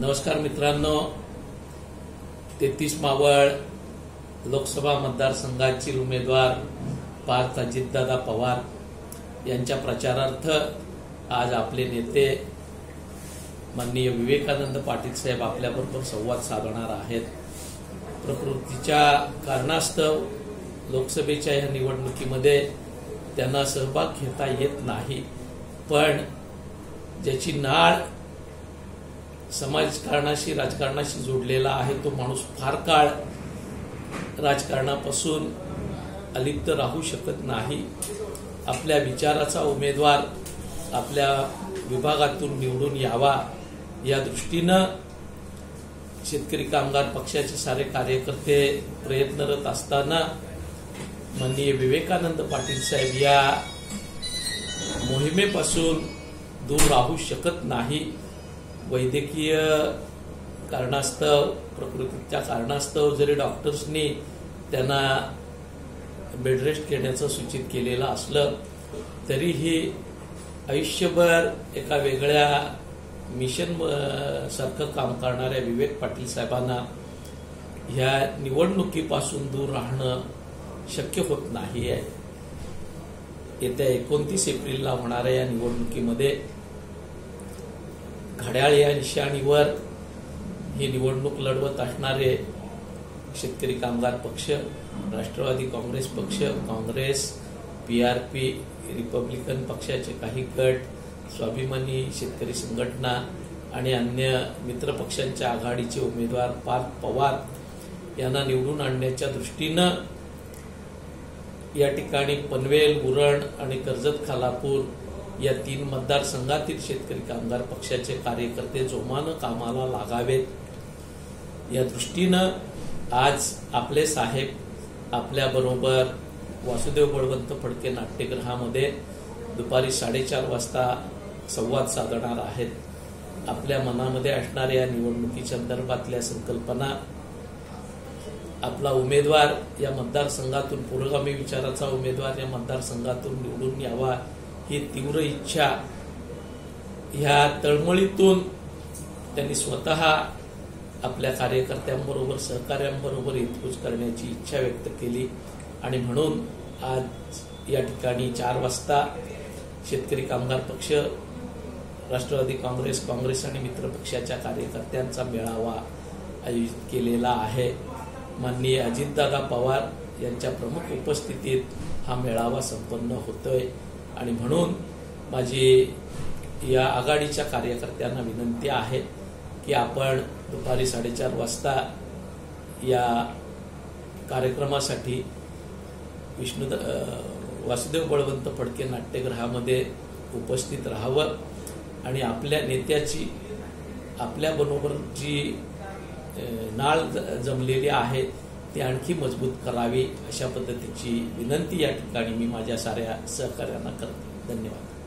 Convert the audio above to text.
नमस्कार मित्रांनो, 33 मावळ लोकसभा मतदारसंघाचे उमेदवार पार्थ अजितदादा पवार यांच्या प्रचारार्थ आज आपले नेते माननीय विवेकानंद पाटील साहेब आपल्याबरोबर संवाद साधणार आहेत। प्रकृतीच्या कारणास्तव लोकसभेच्या या निवडणुकीमध्ये त्यांना सहभाग घेता येत नाही, पण ज्याची नाळ समाजकारणाशी राजकारणाशी जोडलेला आहे तो माणूस फार काळ राजकारणापासून अलिप्त राहू शकत नाही। आपल्या विचाराचा उमेदवार आपल्या विभागातून निवडून यावा या दृष्टीनं शेतकरी कामगार पक्षाचे सारे कार्यकर्ते प्रयत्नरत असताना माननीय विवेकानंद पाटील साहेब या मोहिमेपासून दूर राहू शकत नाही। वैद्यकीय कारणास्तव प्रकृतीच्या कारणास्तव जरी डॉक्टर्सनी त्यांना बेडरेस्ट घेण्याचं सूचित केलेलं असलं तरीही आयुष्यभर एका वेगळ्या मिशन सारखं काम करणाऱ्या विवेक पाटील साहेबांना ह्या निवडणुकीपासून दूर राहणं शक्य होत नाही आहे। येत्या 29 एप्रिलला होणाऱ्या या निवडणुकीमध्ये घड्याळ या निशाणीवर ही निवडणूक लढवत असणारे शेतकरी कामगार पक्ष, राष्ट्रवादी काँग्रेस पक्ष, काँग्रेस, पीआरपी, रिपब्लिकन पक्षाचे काही गट, स्वाभिमानी शेतकरी संघटना आणि अन्य मित्र पक्षांच्या आघाडीचे उमेदवार पार्थ पवार यांना निवडून आणण्याच्या दृष्टीनं या ठिकाणी पनवेल, उरण आणि कर्जत खालापूर या 3 मतदारसंघातील शेतकरी कामगार पक्षाचे कार्यकर्ते जोमानं कामाला लागावेत या दृष्टीनं आज आपले साहेब आपल्याबरोबर वासुदेव बळवंत फडके नाट्यगृहामध्ये दुपारी 4:30 वाजता संवाद साधणार आहेत। आपल्या मनामध्ये असणाऱ्या या निवडणुकीच्या संदर्भातल्या संकल्पना, आपला उमेदवार या मतदारसंघातून पुरोगामी विचाराचा उमेदवार या मतदारसंघातून निवडून यावा ही तीव्र इच्छा ह्या तळमळीतून त्यांनी स्वतः आपल्या कार्यकर्त्यांबरोबर सहकार्यांबरोबर हितगुज करण्याची इच्छा व्यक्त केली आणि म्हणून आज या ठिकाणी 4 वाजता शेतकरी कामगार पक्ष, राष्ट्रवादी काँग्रेस, काँग्रेस आणि मित्र पक्षाच्या कार्यकर्त्यांचा मेळावा आयोजित केलेला आहे। माननीय अजितदादा पवार यांच्या प्रमुख उपस्थितीत हा मेळावा संपन्न होतोय आणि म्हणून माझी या आघाडीच्या कार्यकर्त्यांना विनंती आहे की आपण दुपारी 4:30 वाजता या कार्यक्रमासाठी वासुदेव बळवंत फडके नाट्यगृहामध्ये उपस्थित राहावं आणि आपल्या नेत्याची आपल्याबरोबर जी नाळ जमलेली आहे ती आणखी मजबूत करावी अशा पद्धतीची विनंती या ठिकाणी मी माझ्या साऱ्या सहकार्यांना करतो। धन्यवाद।